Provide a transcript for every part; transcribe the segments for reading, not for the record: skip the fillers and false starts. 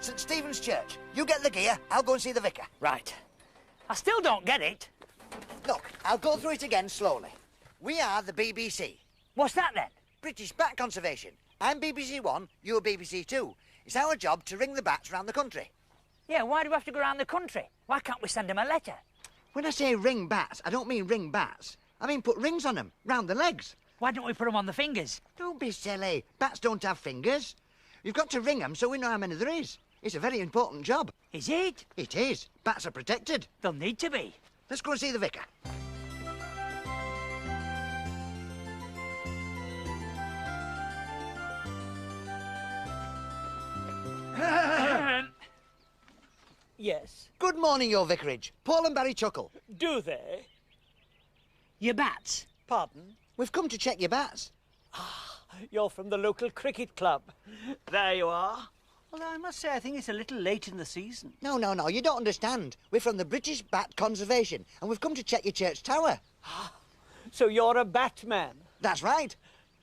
St Stephen's Church. You get the gear, I'll go and see the vicar. Right. I still don't get it. Look, I'll go through it again slowly. We are the BBC. What's that then? British Bat Conservation. I'm BBC One, you're BBC Two. It's our job to ring the bats around the country. Yeah, why do we have to go around the country? Why can't we send them a letter? When I say ring bats, I don't mean ring bats. I mean put rings on them, round the legs. Why don't we put them on the fingers? Don't be silly. Bats don't have fingers. You've got to ring them so we know how many there is. It's a very important job. Is it? It is. Bats are protected. They'll need to be. Let's go and see the vicar. Yes. Good morning, your vicarage. Paul and Barry Chuckle. Do they? Your bats? Pardon? We've come to check your bats. You're from the local cricket club. There you are. Although I must say, I think it's a little late in the season. No, you don't understand. We're from the British Bat Conservation, and we've come to check your church tower. So you're a Batman? That's right.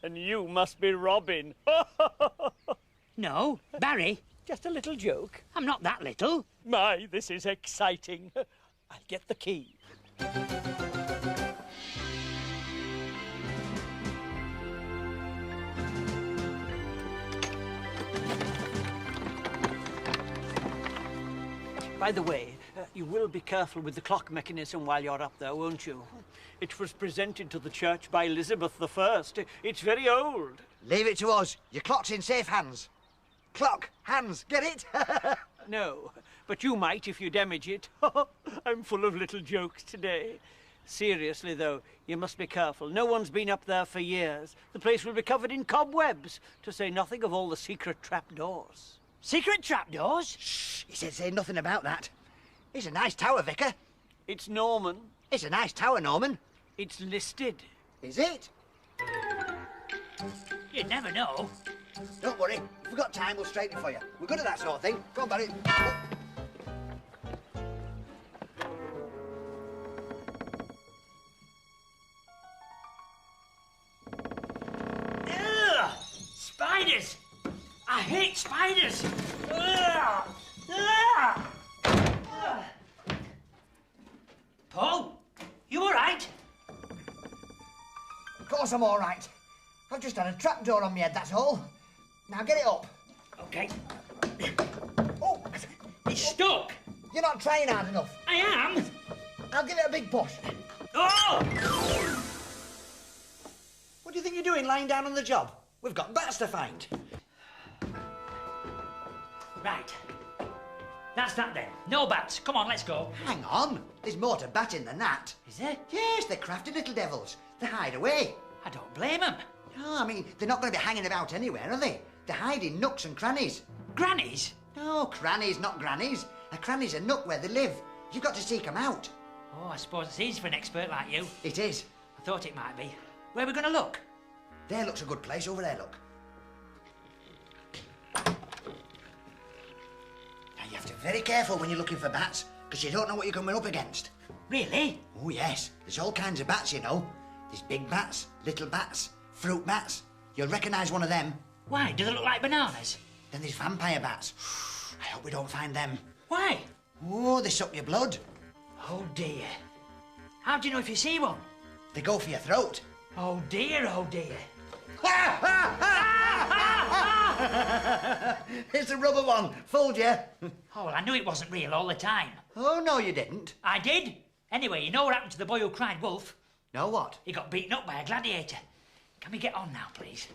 And you must be Robin. No, Barry. Just a little joke. I'm not that little. My, this is exciting. I'll get the key. By the way, you will be careful with the clock mechanism while you're up there, won't you? It was presented to the church by Elizabeth I. It's very old. Leave it to us. Your clock's in safe hands. Clock, hands, get it? No, but you might if you damage it. I'm full of little jokes today. Seriously, though, you must be careful. No one's been up there for years. The place will be covered in cobwebs, to say nothing of all the secret trapdoors. Secret trapdoors? Shh, he said say nothing about that. It's a nice tower, Vicar. It's Norman. It's a nice tower, Norman. It's listed. Is it? You never know. Don't worry. If we've got time, we'll straighten it for you. We're good at that sort of thing. Go on, Barry. Ugh! Spiders! I hate spiders! Ugh! Ugh! Ugh! Paul, you all right? Of course I'm all right. I've just had a trapdoor on my head, that's all. Now get it up. Okay. Oh! It's stuck. You're not trying hard enough. I am. I'll give it a big push. Oh! What do you think you're doing lying down on the job? We've got bats to find. Right. That's that then. No bats. Come on, let's go. Hang on. There's more to batting than that. Is there? Yes, they're crafty little devils. They hide away. I don't blame them. No, I mean, they're not going to be hanging about anywhere, are they? They hide in nooks and crannies. Grannies? No, crannies, not grannies. A cranny's a nook where they live. You've got to seek them out. Oh, I suppose it's easy for an expert like you. It is. I thought it might be. Where are we going to look? There looks a good place. Over there, look. Now, you have to be very careful when you're looking for bats, because you don't know what you're coming up against. Really? Oh, yes. There's all kinds of bats, you know. There's big bats, little bats, fruit bats. You'll recognise one of them. Why? Do they look like bananas? Then there's vampire bats. I hope we don't find them. Why? Oh, they suck your blood. Oh, dear. How do you know if you see one? They go for your throat. Oh, dear, oh, dear. It's a rubber one. Fooled you. Oh, well, I knew it wasn't real all the time. Oh, no, you didn't. I did. Anyway, you know what happened to the boy who cried wolf? No, what? He got beaten up by a gladiator. Can we get on now, please?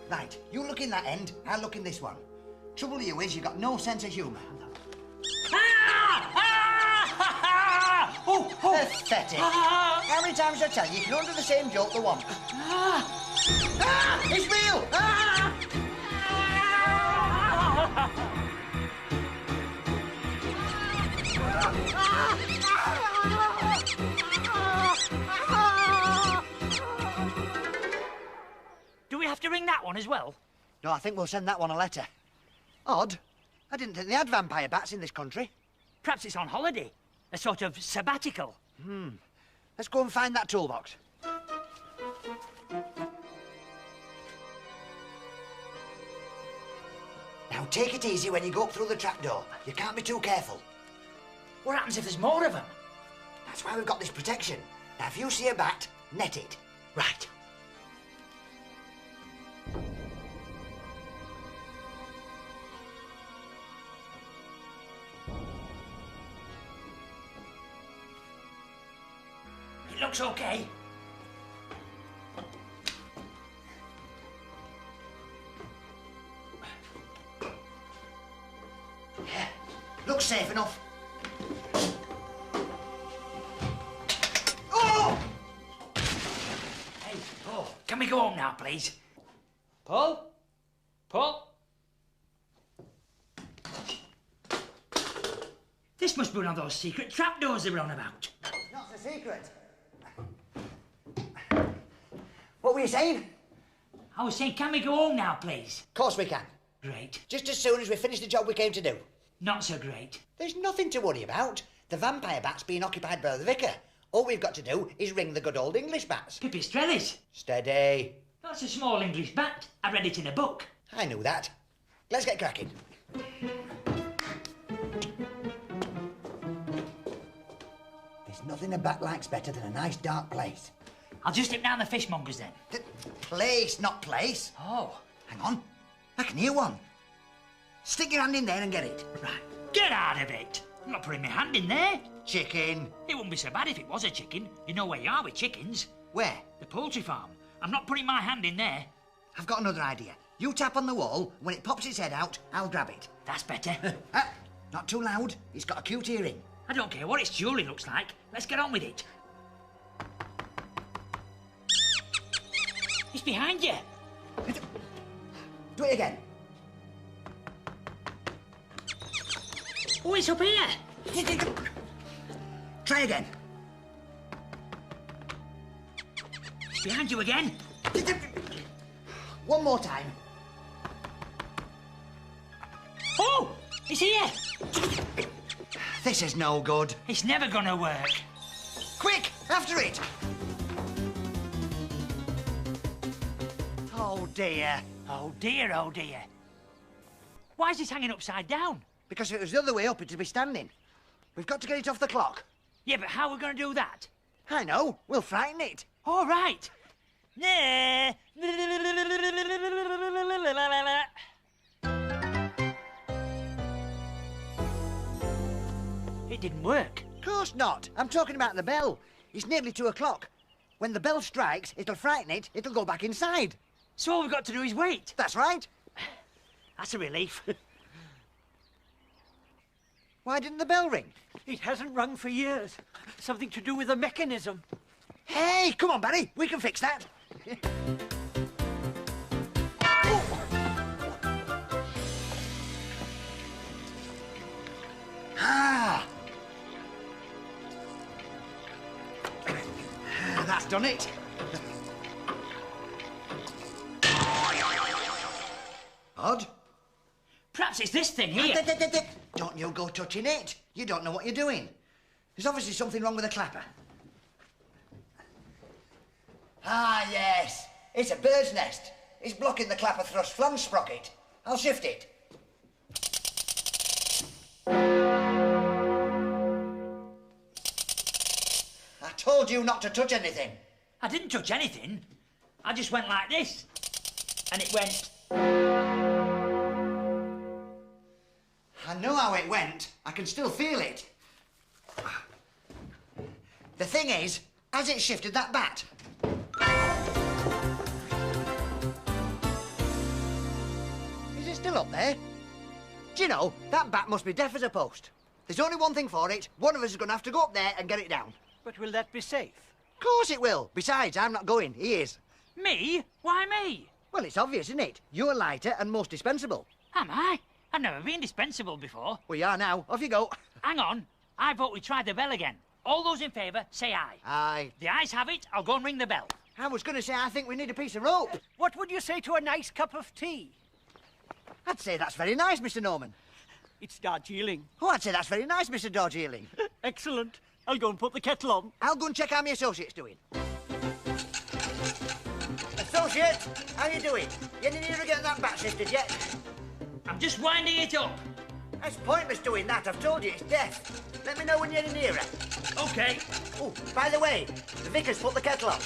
Right, you look in that end, I'll look in this one. Trouble with you is you've got no sense of humour. Oh, oh. Pathetic. How many times I tell you, you can only do the same joke the one. It's real! Do we have to ring that one as well? No, I think we'll send that one a letter. Odd. I didn't think they had vampire bats in this country. Perhaps it's on holiday. A sort of sabbatical. Let's go and find that toolbox. Now take it easy when you go up through the trapdoor. You can't be too careful. What happens if there's more of them? That's why we've got this protection. Now if you see a bat, net it. Right. It looks okay. Yeah, looks safe enough. Oh! Hey, Paul, can we go home now, please? Paul? Paul? This must be one of those secret trapdoors they were on about. Not so secret. What were you saying? I was saying, can we go home now, please? Of course we can. Great. Just as soon as we finish the job we came to do. Not so great. There's nothing to worry about. The vampire bat's being occupied by the vicar. All we've got to do is ring the good old English bats. Pipistrellis. Steady. That's a small English bat. I read it in a book. I knew that. Let's get cracking. There's nothing a bat likes better than a nice dark place. I'll just nip down the fishmonger's then. Place, not place. Oh. Hang on. I can hear one. Stick your hand in there and get it. Right. Get out of it. I'm not putting my hand in there. Chicken. It wouldn't be so bad if it was a chicken. You know where you are with chickens. Where? The poultry farm. I'm not putting my hand in there. I've got another idea. You tap on the wall. When it pops its head out, I'll grab it. That's better. Not too loud. It's got a cute hearing. I don't care what its jewellery looks like. Let's get on with it. It's behind you. Do it again. Oh, it's up here. Try again. It's behind you again. One more time. Oh, it's here. This is no good. It's never gonna work. Quick, after it. Oh, dear. Oh, dear, oh, dear. Why is this hanging upside down? Because if it was the other way up, it'd be standing. We've got to get it off the clock. Yeah, but how are we gonna do that? I know. We'll frighten it. All right. It didn't work. Of course not. I'm talking about the bell. It's nearly 2 o'clock. When the bell strikes, it'll frighten it. It'll go back inside. So all we've got to do is wait. That's right. That's a relief. Why didn't the bell ring? It hasn't rung for years. Something to do with the mechanism. Hey, come on, Barry. We can fix that. Ah. That's done it. Odd. Perhaps it's this thing here. Don't you go touching it. You don't know what you're doing. There's obviously something wrong with the clapper. Ah, yes. It's a bird's nest. It's blocking the clapper thrust flange sprocket. I'll shift it. I told you not to touch anything. I didn't touch anything. I just went like this. And it went... I know how it went. I can still feel it. The thing is, has it shifted that bat? Is it still up there? Do you know, that bat must be deaf as a post. There's only one thing for it. One of us is going to have to go up there and get it down. But will that be safe? Of course it will. Besides, I'm not going. He is. Me? Why me? Well, it's obvious, isn't it? You're lighter and most dispensable. Am I? I've never been dispensable before. We are now. Off you go. Hang on. I vote we try the bell again. All those in favour, say aye. Aye. The ayes have it. I'll go and ring the bell. I was going to say I think we need a piece of rope. What would you say to a nice cup of tea? I'd say that's very nice, Mr. Norman. It's Darjeeling. Oh, I'd say that's very nice, Mr. Darjeeling. Excellent. I'll go and put the kettle on. I'll go and check how my associate's doing. Associate, how you doing? You any nearer getting that bat shifted yet? I'm just winding it up. It's pointless doing that. I've told you it's deaf. Let me know when you're nearer. OK. Oh, by the way, the vicar's put the kettle on.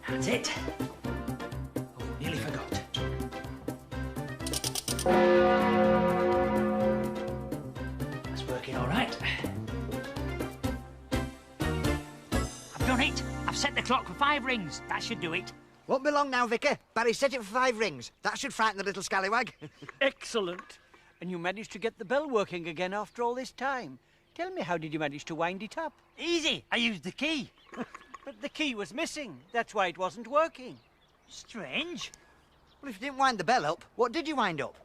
That's it. Oh, nearly forgot. That's working all right. I've done it. I've set the clock for 5 rings. That should do it. Won't be long now, Vicar. Barry set it for 5 rings. That should frighten the little scallywag. Excellent. And you managed to get the bell working again after all this time. Tell me, how did you manage to wind it up? Easy. I used the key. But the key was missing. That's why it wasn't working. Strange. Well, if you didn't wind the bell up, what did you wind up?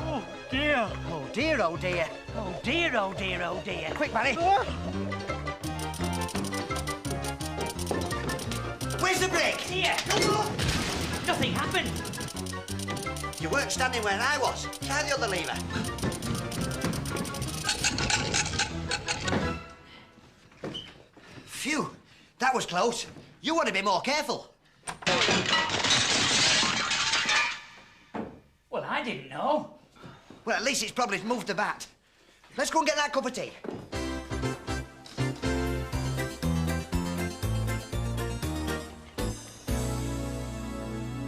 Oh, dear. Oh, dear, oh, dear. Oh, dear, oh, dear, oh, dear. Quick, Barry. Where's the brake? Here. Nothing happened. You weren't standing where I was. Try the other lever. Phew, that was close. You want to be more careful. Well, I didn't know. Well, at least it's probably moved the bat. Let's go and get that cup of tea.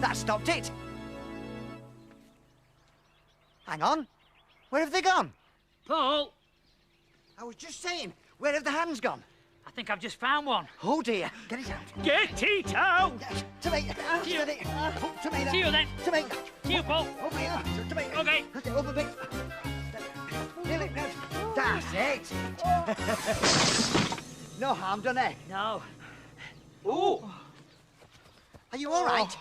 That stopped it. Hang on. Where have they gone? Paul, I was just saying, where have the hands gone? I think I've just found one. Oh, dear. Get it out. Get it out! Tomato. Tomato. Tomato. See you then. Tomato. See you, Paul. Over here. Tomato. OK. That's it, up a bit. Nearly. That's it. No harm done, eh? No. Ooh. Are you all right?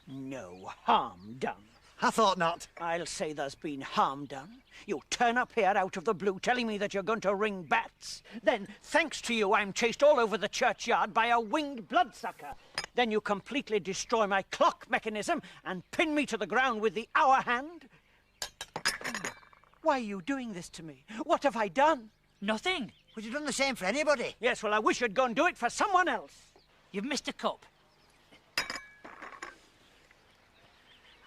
No harm done. I thought not. I'll say there's been harm done. You turn up here out of the blue telling me that you're going to ring bats. Then, thanks to you, I'm chased all over the churchyard by a winged bloodsucker. Then you completely destroy my clock mechanism and pin me to the ground with the hour hand. Why are you doing this to me? What have I done? Nothing. Would you done the same for anybody? Yes, well, I wish you'd go and do it for someone else. You've missed a cup.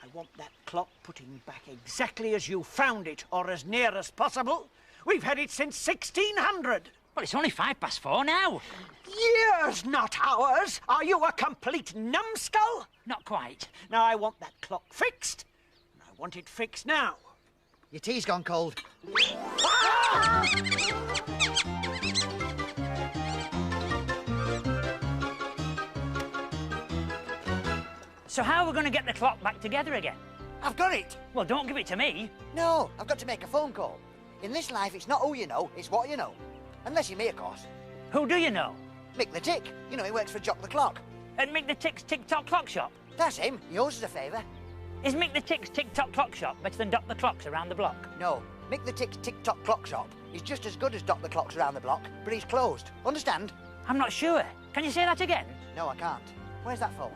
I want that clock putting back exactly as you found it, or as near as possible. We've had it since 1600. Well, it's only 4:05 now. Years, not hours. Are you a complete numbskull? Not quite. Now, I want that clock fixed. And I want it fixed now. Your tea's gone cold. So how are we going to get the clock back together again? I've got it. Well, don't give it to me. No, I've got to make a phone call. In this life, it's not who you know, it's what you know. Unless you're me, of course. Who do you know? Mick the Tick. You know, he works for Jock the Clock. At Mick the Tick's Tick-Tock Clock Shop? That's him. He owes us a favour. Is Mick the Tick's Tick-Tock Clock Shop better than Doc the Clocks around the block? No, Mick the Tick's Tick-Tock Clock Shop is just as good as Dock the Clocks around the block, but he's closed. Understand? I'm not sure. Can you say that again? No, I can't. Where's that phone?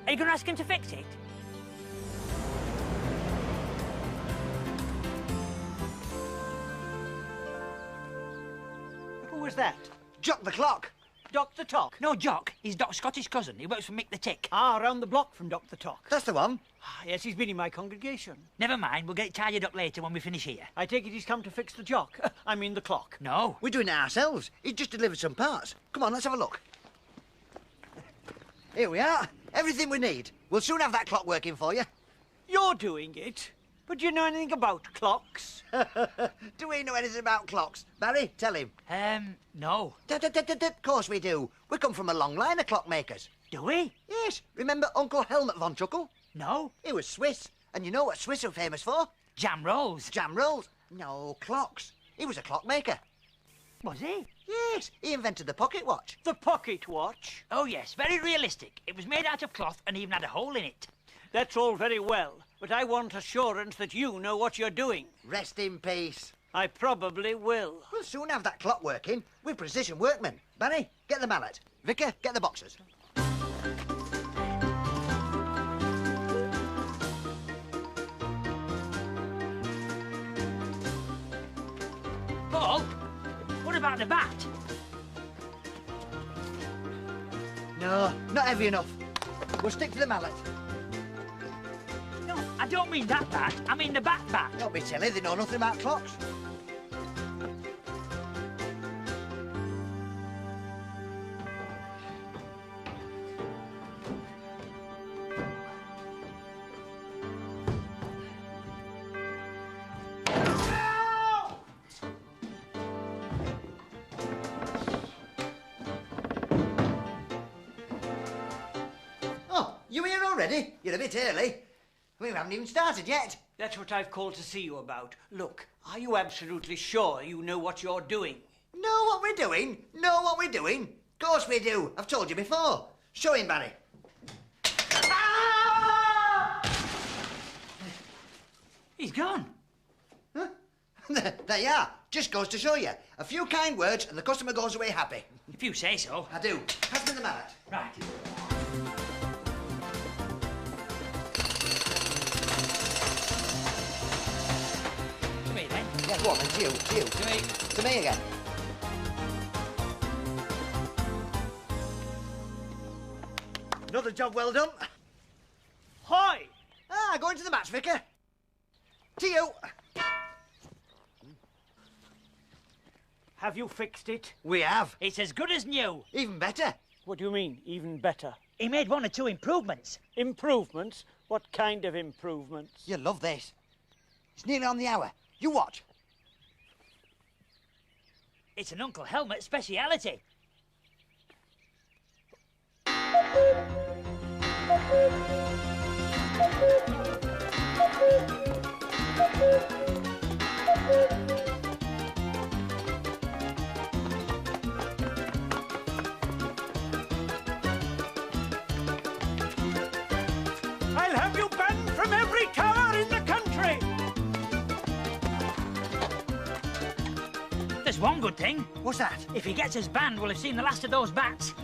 Are you going to ask him to fix it? Who was that? Jock the Clock. Dr. Tock? No, Jock. He's Doc's Scottish cousin. He works for Mick the Tick. Ah, round the block from Dr. Tock. That's the one. Ah, yes, he's been in my congregation. Never mind. We'll get it tidied up later when we finish here. I take it he's come to fix the jock. I mean the clock. No. We're doing it ourselves. He's just delivered some parts. Come on, let's have a look. Here we are. Everything we need. We'll soon have that clock working for you. You're doing it. But do you know anything about clocks? Do we know anything about clocks? Barry, tell him. No. Of course we do. We come from a long line of clockmakers. Do we? Yes. Remember Uncle Helmut von Chuckle? No. He was Swiss. And you know what Swiss are famous for? Jam rolls. Jam rolls. No, clocks. He was a clockmaker. Was he? Yes. He invented the pocket watch. The pocket watch? Oh, yes. Very realistic. It was made out of cloth and even had a hole in it. That's all very well, but I want assurance that you know what you're doing. Rest in peace. I probably will. We'll soon have that clock working with precision workmen. Barry, get the mallet. Vicar, get the boxes. Paul, what about the bat? No, not heavy enough. We'll stick to the mallet. No, I don't mean that bat. I mean the bat. Don't be silly, they know nothing about clocks. Oh, you here already? You're a bit early. We haven't even started yet. That's what I've called to see you about. Look, are you absolutely sure you know what you're doing? Know what we're doing? Know what we're doing? Of course we do. I've told you before. Show him, Barry. He's gone. Huh? There you are. Just goes to show you. A few kind words and the customer goes away happy. If you say so. I do. Pass me the mallet. Right. To me then. Yeah, go on then. To you. To you. To me. To me again. Another job well done. Hi! Ah, going to the match, Vicar. To you. Have you fixed it? We have. It's as good as new. Even better. What do you mean, even better? He made 1 or 2 improvements. Improvements? What kind of improvements? You'll love this. It's nearly on the hour. You watch. It's an Uncle Helmet speciality. I'll have you banned from every tower in the country! There's one good thing. What's that? If he gets us banned, we'll have seen the last of those bats.